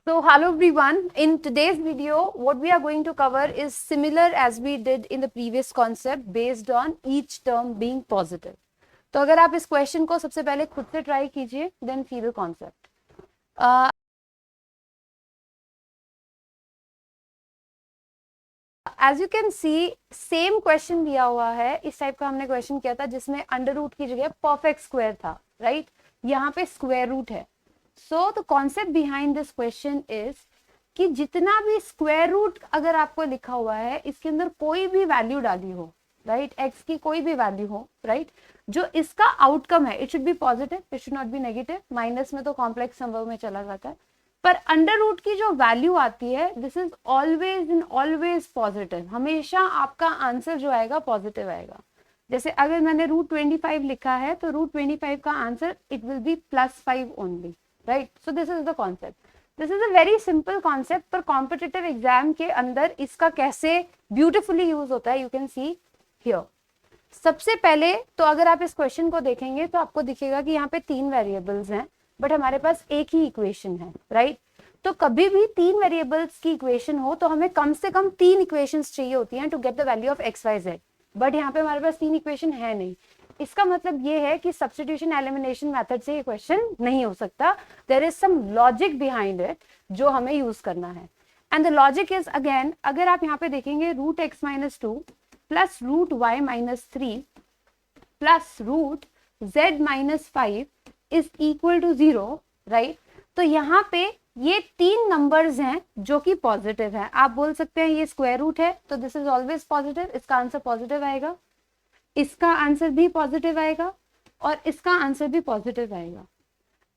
So hello everyone, in today's video what we are going to cover is similar as we did in the previous concept based on each term being positive. तो अगर आप इस question को सबसे पहले खुद से try कीजिए then see the concept. As you can see same question दिया हुआ है. इस टाइप का हमने क्वेश्चन किया था जिसमें अंडर रूट की जगह परफेक्ट स्क्वायर था, राइट? यहाँ पे स्क्वायर रूट है. So the concept behind this question is कि जितना भी स्क्वायर रूट अगर आपको लिखा हुआ है इसके अंदर कोई भी वैल्यू डाली हो, राइट, एक्स की कोई भी वैल्यू हो, राइट, जो इसका आउटकम है it should be positive, it should not be negative. Minus में तो कॉम्प्लेक्स नंबर में चला जाता है, पर अंडर रूट की जो वैल्यू आती है this is always in always positive. हमेशा आपका आंसर जो आएगा पॉजिटिव आएगा. जैसे अगर मैंने √25 लिखा है तो √25 का answer it will be +5 only, right? So this is the concept. This is a very simple concept, पर कॉम्पिटिटिव एग्जाम के अंदर इसका कैसे ब्यूटिफुली यूज होता है यू कैन सी हियर. सबसे पहले तो अगर आप इस क्वेश्चन को देखेंगे तो आपको दिखेगा कि यहाँ पे 3 वेरिएबल्स हैं बट हमारे पास एक ही इक्वेशन है, राइट? तो कभी भी 3 वेरिएबल्स की इक्वेशन हो तो हमें कम से कम 3 इक्वेशंस चाहिए होती हैं to get the value of X Y Z. But यहाँ पे हमारे पास 3 इक्वेशन है नहीं. इसका मतलब ये है कि सब्स्टिट्यूशन एलिमिनेशन मेथड से ये क्वेश्चन नहीं हो सकता. There is some logic behind it जो हमें यूज करना है. And the logic is again, अगर आप यहाँ पे देखेंगे √x-2 plus √y-3 plus √z-5 is equal to 0, right? तो यहाँ पे ये 3 नंबर्स हैं जो कि पॉजिटिव है. आप बोल सकते हैं ये स्क्वायर रूट है तो दिस इज ऑलवेज पॉजिटिव, इसका आंसर पॉजिटिव आएगा, इसका आंसर भी पॉजिटिव आएगा और इसका आंसर भी पॉजिटिव आएगा.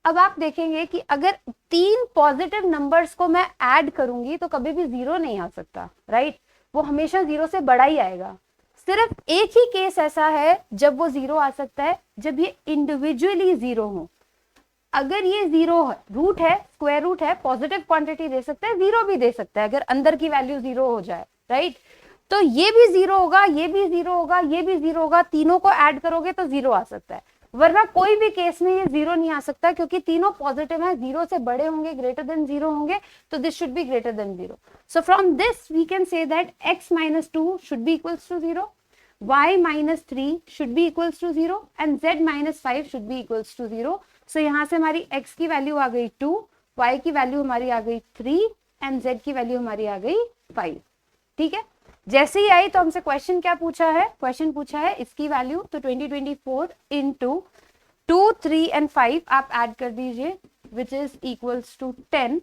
अब आप देखेंगे कि अगर 3 पॉजिटिव नंबर्स को मैं ऐड करूंगी तो कभी भी 0 नहीं आ सकता, राइट? वो हमेशा 0 से बड़ा ही आएगा. सिर्फ एक ही केस ऐसा है जब वो 0 आ सकता है, जब ये इंडिविजुअली 0 हो. अगर ये 0 है, रूट है, स्क्वायर रूट है, पॉजिटिव क्वांटिटी दे सकता है, 0 भी दे सकता है अगर अंदर की वैल्यू 0 हो जाए, राइट? तो ये भी 0 होगा, ये भी 0 होगा, ये भी 0 होगा, तीनों को ऐड करोगे तो 0 आ सकता है. वरना कोई भी केस में ये 0 नहीं आ सकता क्योंकि तीनों पॉजिटिव हैं, 0 से बड़े होंगे, ग्रेटर देन 0 होंगे, तो this should be greater than 0. So from this we can say that x-2 should be equals to 0, y-3 should be equals to 0 and z-5 should be equals to 0. So यहाँ से हमारी x की value आ गई 2, y की value हमारी आ गई 3 and z की value हमारी आ गई 5. ठीक है, जैसे ही आई तो हमसे क्वेश्चन क्या पूछा है? क्वेश्चन पूछा है इसकी वैल्यू, तो 2024 इंटू 2, 3 एंड 5 आप ऐड कर दीजिए which is equals to 10.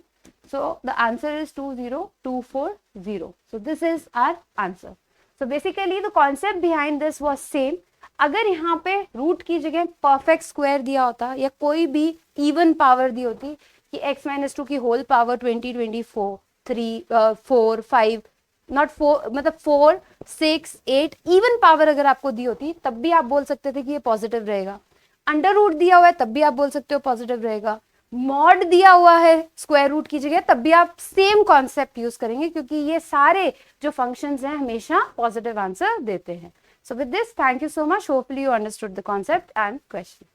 So the answer is 20240. So this is our answer. So basically the concept behind this was same. अगर यहाँ पे रूट की जगह परफेक्ट स्क्वायर दिया होता या कोई भी इवन पावर दी होती कि x-2 की होल पावर 2024 3 4 5 नॉट 4 मतलब 4 6 8 इवन पावर अगर आपको दी होती तब भी आप बोल सकते थे कि ये पॉजिटिव रहेगा. अंडर रूट दिया हुआ है तब भी आप बोल सकते हो पॉजिटिव रहेगा. मॉड दिया हुआ है स्क्वायर रूट की जगह तब भी आप सेम कॉन्सेप्ट यूज करेंगे क्योंकि ये सारे जो फंक्शंस हैं हमेशा पॉजिटिव आंसर देते हैं. So with this, thank you so much. Hopefully you understood the concept and question.